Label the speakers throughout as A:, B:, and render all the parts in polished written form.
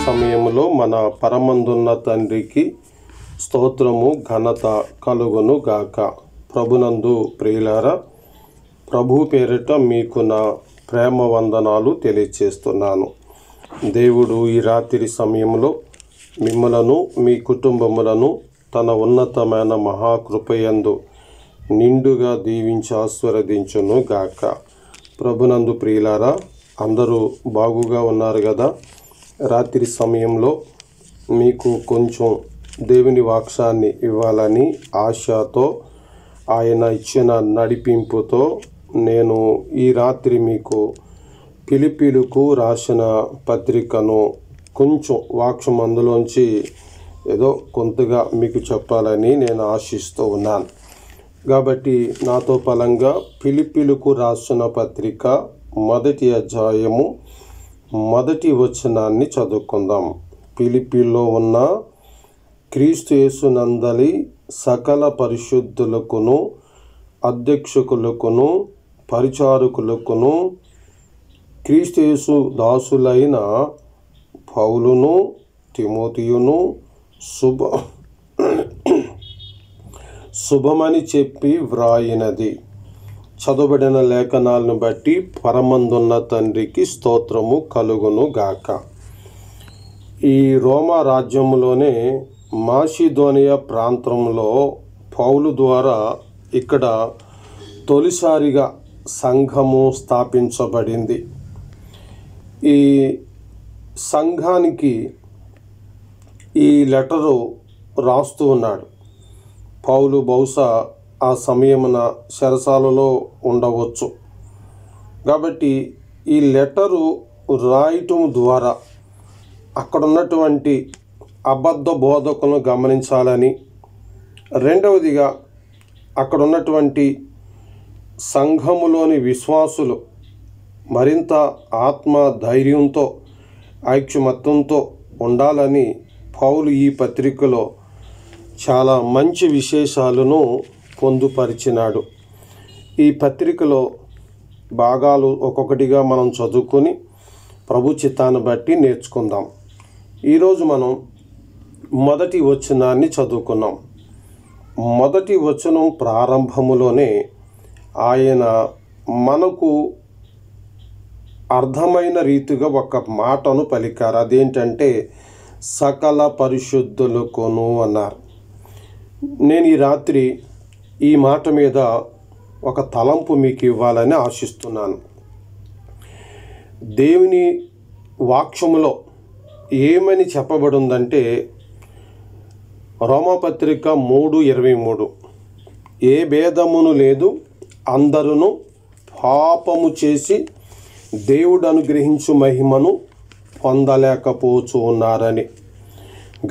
A: సమయంలో మన పరమందున్న తండ్రికి స్తోత్రము ఘనత కలుగును గాక. ప్రభునందు ప్రియులారా, ప్రభు పేరిట మీకు నా ప్రేమ వందనాలు తెలియచేస్తున్నాను. దేవుడు ఈ రాత్రి సమయంలో మిమ్మలను మీ కుటుంబములను తన ఉన్నతమైన మహాకృపయందు నిండుగా దీవించి ఆశీర్వదించును గాక. ప్రభునందు ప్రియులారా, అందరూ బాగుగా ఉన్నారు కదా. రాత్రి సమయంలో మీకు కొంచెం దేవుని వాక్యాన్ని ఇవ్వాలని ఆశతో, ఆయన ఇచ్చిన నడిపింపుతో నేను ఈ రాత్రి మీకు ఫిలిప్పీలకు రాసిన పత్రికను కొంచెం వాక్యం అందులోంచి ఏదో కొంతగా మీకు చెప్పాలని నేను ఆశిస్తూ ఉన్నాను. కాబట్టి నాతో ఫలంగా ఫిలిప్పీలకు రాసిన పత్రిక 1వ అధ్యాయము 1వ వచనాన్ని చదువుకుందాం. ఫిలిప్పీలో ఉన్న క్రీస్తు యేసునందలి సకల పరిశుద్ధులకును అధ్యక్షకులకును పరిచారకులకును క్రీస్తు యేసు దాసులైన పౌలును తిమోతియును శుభమని చెప్పి వ్రాయినది. చదవబడిన లేఖనాలను బట్టి పరమందున్న తండ్రికి స్తోత్రము కలుగును గాక. ఈ రోమా రాజ్యంలోనే మాసిదోనియా ప్రాంతంలో పౌలు ద్వారా ఇక్కడ తొలిసారిగా సంఘము స్థాపించబడింది. ఈ సంఘానికి ఈ లెటరు రాస్తూ ఉన్నాడు పౌలు. బహుశా ఆ సమయమున చెరసాలలో ఉండవచ్చు. కాబట్టి ఈ లెటరు రాయటం ద్వారా అక్కడ ఉన్నటువంటి అబద్ధ బోధకులను గమనించాలని, రెండవదిగా అక్కడ ఉన్నటువంటి సంఘములోని విశ్వాసులు మరింత ఆత్మ ధైర్యంతో ఐక్యమత్యంతో ఉండాలని పౌలు ఈ పత్రికలో చాలా మంచి విశేషాలను పొందుపరిచినాడు. ఈ పత్రికలో భాగాలు ఒక్కొక్కటిగా మనం చదువుకొని ప్రభు చిత్తాన్ని బట్టి నేర్చుకుందాం. ఈరోజు మనం 1వ వచనాన్ని చదువుకున్నాం. 1వ వచనం ప్రారంభములోనే ఆయన మనకు అర్థమైన రీతిగా ఒక మాటను పలికారు. అదేంటంటే సకల పరిశుద్ధులకును అన్నారు. నేను ఈ రాత్రి ఈ మాట మీద ఒక తలంపు మీకు ఇవ్వాలని ఆశిస్తున్నాను. దేవుని వాక్యములో ఏమని చెప్పబడిందంటే రోమాపత్రిక 3:23, ఏ భేదమును లేదు, అందరూ పాపము చేసి దేవుడు అనుగ్రహించు మహిమను పొందలేకపోతూ ఉన్నారని.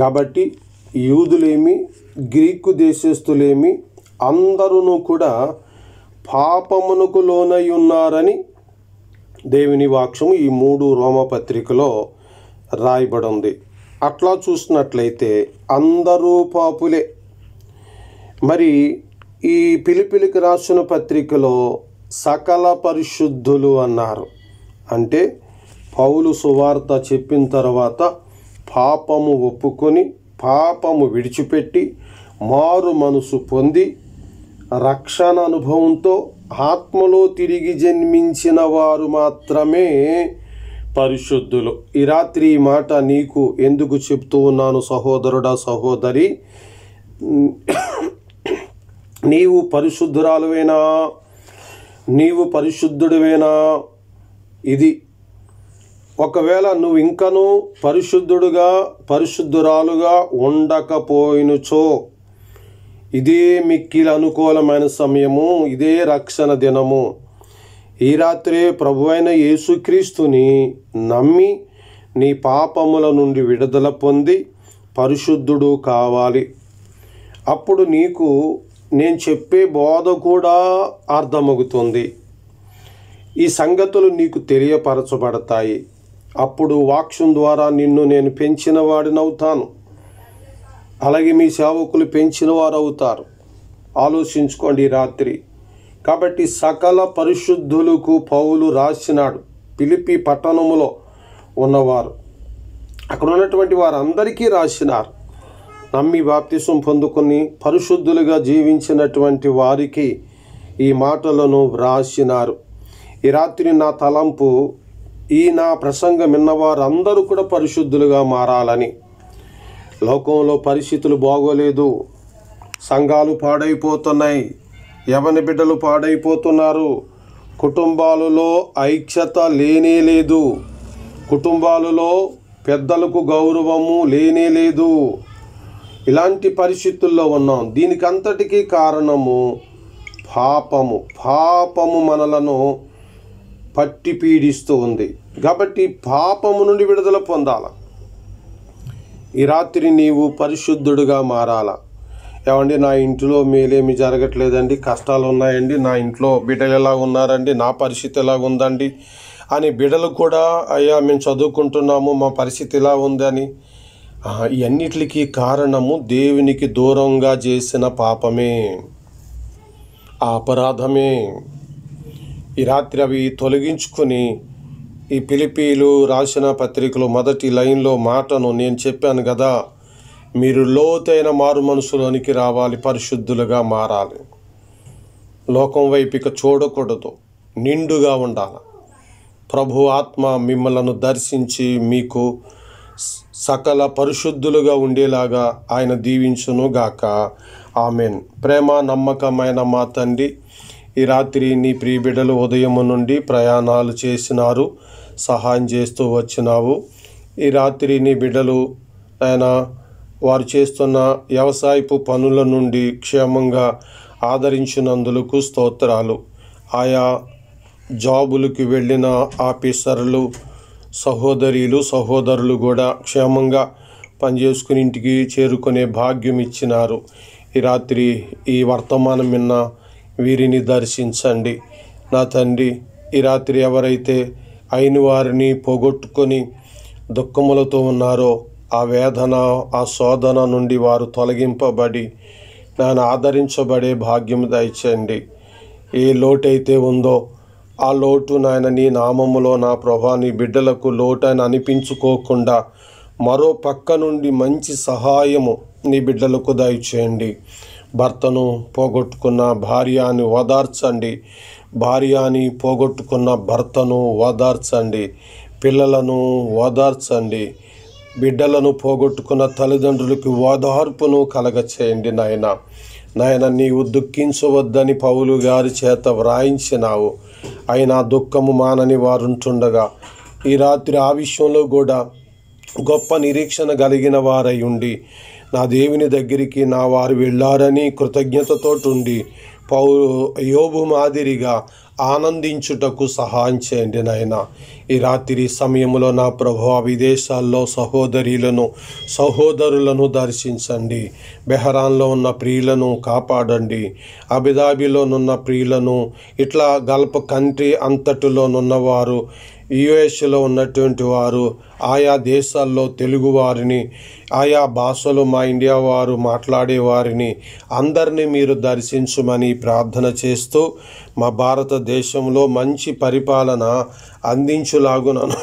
A: కాబట్టి యూదులేమి గ్రీకు దేశస్థులేమి అందరూ కూడా పాపమునకు లోనై ఉన్నారని దేవుని వాక్యము ఈ 3 రోమపత్రికలో రాయబడి ఉంది. అట్లా చూసినట్లయితే అందరూ పాపులే. మరి ఈ ఫిలిప్పీలకు రాసిన పత్రికలో సకల పరిశుద్ధులు అన్నారు. అంటే పౌలు సువార్త చెప్పిన తర్వాత పాపము ఒప్పుకొని పాపము విడిచిపెట్టి మారు మనసు పొంది రక్షణ అనుభవంతో ఆత్మలో తిరిగి జన్మించిన వారు మాత్రమే పరిశుద్ధులు. ఈ రాత్రి ఈ మాట నీకు ఎందుకు చెప్తూ ఉన్నాను సహోదరుడా, సహోదరి? నీవు పరిశుద్ధురాలువేనా? నీవు పరిశుద్ధుడివేనా? ఇది ఒకవేళ నువ్వు ఇంకనూ పరిశుద్ధురాలుగా ఉండకపోయినచో ఇదే మిక్కిలి అనుకూలమైన సమయము, ఇదే రక్షణ దినము. ఈ రాత్రే ప్రభువైన యేసుక్రీస్తుని నమ్మి నీ పాపముల నుండి విడుదల పొంది పరిశుద్ధుడు కావాలి. అప్పుడు నీకు నేను చెప్పే బోధ కూడా అర్థమవుతుంది. ఈ సంగతులు నీకు తెలియపరచబడతాయి. అప్పుడు వాక్యం ద్వారా నిన్ను నేను పెంచిన వాడినవుతాను, అలాగే మీ సేవకులు పెంచిన వారు అవుతారు. ఆలోచించుకోండి రాత్రి. కాబట్టి సకల పరిశుద్ధులకు పౌలు రాసినాడు ఫిలిప్పీ పట్టణములో ఉన్నవారు. అక్కడ ఉన్నటువంటి వారందరికీ రాసినారు. నమ్మి బాప్తిసం పొందుకొని పరిశుద్ధులుగా జీవించినటువంటి వారికి ఈ మాటలను వ్రాసినారు. ఈ రాత్రి నా తలంపు, ఈ నా ప్రసంగం విన్నవారందరూ కూడా పరిశుద్ధులుగా మారాలని. లోకంలో పరిస్థితులు బాగోలేదు, సంఘాలు పాడైపోతున్నాయి, యవన బిడ్డలు పాడైపోతున్నారు, కుటుంబాలలో ఐక్యత లేనే లేదు, కుటుంబాలలో పెద్దలకు గౌరవము లేనే లేదు. ఇలాంటి పరిస్థితుల్లో ఉన్నాం. దీనికి అంతటికీ కారణము పాపము మనలను పట్టి పీడిస్తూ ఉంది. కాబట్టి పాపము నుండి విడుదల పొందాల. ఈ రాత్రి నీవు పరిశుద్ధుడుగా మారాల. ఏమండి, నా ఇంట్లో మేలేమి జరగట్లేదండి, కష్టాలు ఉన్నాయండి, నా ఇంట్లో బిడ్డలు ఎలా ఉన్నారండి, నా పరిస్థితి ఎలా ఉందండి అని బిడ్డలు కూడా, అయ్యా మేము చదువుకుంటున్నాము, మా పరిస్థితి ఇలా ఉందని. ఇవన్నిటికీ కారణము దేవునికి దూరంగా చేసిన పాపమే, ఆ అపరాధమే. ఈ రాత్రి అవి తొలగించుకొని ఈ ఫిలిప్పీలు రాసిన పత్రికలో మొదటి లైన్లో మాటను నేను చెప్పాను కదా, మీరు లోతైన మారు మనసులోనికి రావాలి, పరిశుద్ధులుగా మారాలి, లోకం వైపుక చూడకూడదు, నిండుగా ఉండాలి. ప్రభు ఆత్మ మిమ్మలను దర్శించి మీకు సకల పరిశుద్ధులుగా ఉండేలాగా ఆయన దీవించును గాక. ఆమెన్. ప్రేమ నమ్మకమైన మా తండ్రి, ఈ రాత్రి నీ ప్రియ బిడ్డలు ఉదయము నుండి ప్రయాణాలు చేసినారు, సహాయం చేస్తూ వచ్చినావు. ఈ రాత్రి నీ బిడ్డలు ఆయన వారు చేస్తున్న వ్యవసాయపు పనుల నుండి క్షేమంగా ఆదరించినందులకు స్తోత్రాలు. ఆయా జాబులకు వెళ్ళిన ఆఫీసర్లు, సహోదరులు కూడా క్షేమంగా పనిచేసుకుని ఇంటికి చేరుకునే భాగ్యం ఇచ్చినారు. ఈ రాత్రి ఈ వర్తమానం విన్న వీరిని దర్శించండి నా తండ్రి. ఈ రాత్రి ఎవరైతే అయిన వారిని పోగొట్టుకొని దుఃఖములతో ఉన్నారో ఆ వేదన, ఆ శోధన నుండి వారు తొలగింపబడి నన్ను ఆదరించబడే భాగ్యం దయచేయండి. ఏ లోటైతే ఉందో ఆ లోటు నాయన నీ నామములో నా ప్రభా నీ బిడ్డలకు లోటని అనిపించుకోకుండా మరో పక్క నుండి మంచి సహాయము నీ బిడ్డలకు దయచేయండి. భర్తను పోగొట్టుకున్న భార్యని ఓదార్చండి, భార్యని పోగొట్టుకున్న భర్తను ఓదార్చండి, పిల్లలను ఓదార్చండి, బిడ్డలను పోగొట్టుకున్న తల్లిదండ్రులకు ఓదార్పును కలగచేయండి నాయన. నీవు దుఃఖించవద్దని పౌలు గారి చేత వ్రాయించినావు. అయినా దుఃఖము మానని వారుంటుండగా ఈ రాత్రి ఆ విషయంలో కూడా గొప్ప నిరీక్షణ కలిగిన వారై ఉండి నా దేవుని దగ్గరికి నా వారు వెళ్ళారని కృతజ్ఞతతోటి యోబు మాదిరిగా ఆనందించుటకు సహాయం చేయండి నాయన. ఈ రాత్రి సమయంలో నా ప్రభువా విదేశాల్లో సహోదరులను దర్శించండి. బెహరాన్లో ఉన్న ప్రియులను కాపాడండి. అబుదాబిలోనున్న ప్రియులను, ఇట్లా గల్ఫ్ కంట్రీ అంతటిలోనున్నవారు, యుఎస్లో ఉన్నటువంటి వారు, ఆయా దేశాల్లో తెలుగు వారిని, ఆయా భాషలు మా ఇండియా వారు మాట్లాడేవారిని అందరినీ మీరు దర్శించమని ప్రార్థన చేస్తూ మా భారతదేశంలో మంచి పరిపాలన అందించులాగునను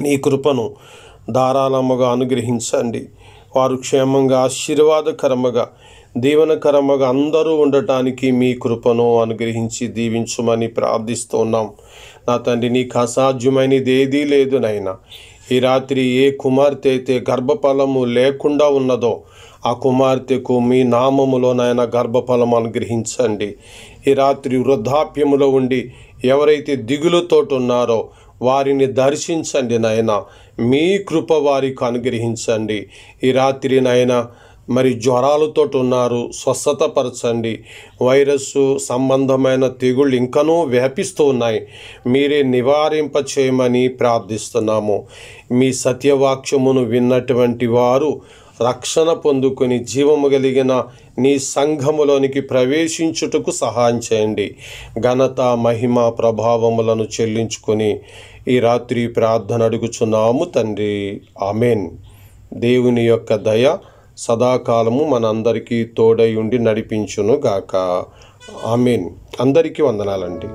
A: నీ కృపను ధారాళముగా అనుగ్రహించండి. వారు క్షేమంగా, ఆశీర్వాదకరముగా, దీవెనకరముగా అందరూ ఉండటానికి మీ కృపను అనుగ్రహించి దీవించమని ప్రార్థిస్తున్నాం నా తండ్రి. నీకు అసాధ్యమైనది ఏదీ లేదు నాయన. ఈ రాత్రి ఏ కుమార్తె అయితే గర్భఫలము లేకుండా ఉన్నదో ఆ కుమార్తెకు మీ నామములో నాయన గర్భఫలం అనుగ్రహించండి. ఈ రాత్రి వృద్ధాప్యములో ఉండి ఎవరైతే దిగులుతో ఉన్నారో వారిని దర్శించండి నాయన. మీ కృప వారికి అనుగ్రహించండి. ఈ రాత్రి నాయన మరి జ్వరాలతో ఉన్నారు, స్వస్థతపరచండి. వైరస్సు సంబంధమైన తెగుళ్ళు ఇంకనూ వ్యాపిస్తూ ఉన్నాయి, మీరే నివారింప చేయమని ప్రార్థిస్తున్నాము. మీ సత్యవాక్యమును విన్నటువంటి వారు రక్షణ పొందుకొని జీవము కలిగిన నీ సంఘములోనికి ప్రవేశించుటకు సహాయం చేయండి. ఘనత, మహిమ, ప్రభావములను చెల్లించుకొని ఈ రాత్రి ప్రార్థన అడుగుచున్నాము తండ్రి. ఆమెన్. దేవుని యొక్క దయ సదాకాలము మనందరికీ తోడై ఉండి నడిపించును గాక. ఆమెన్. అందరికీ వందనాలండి.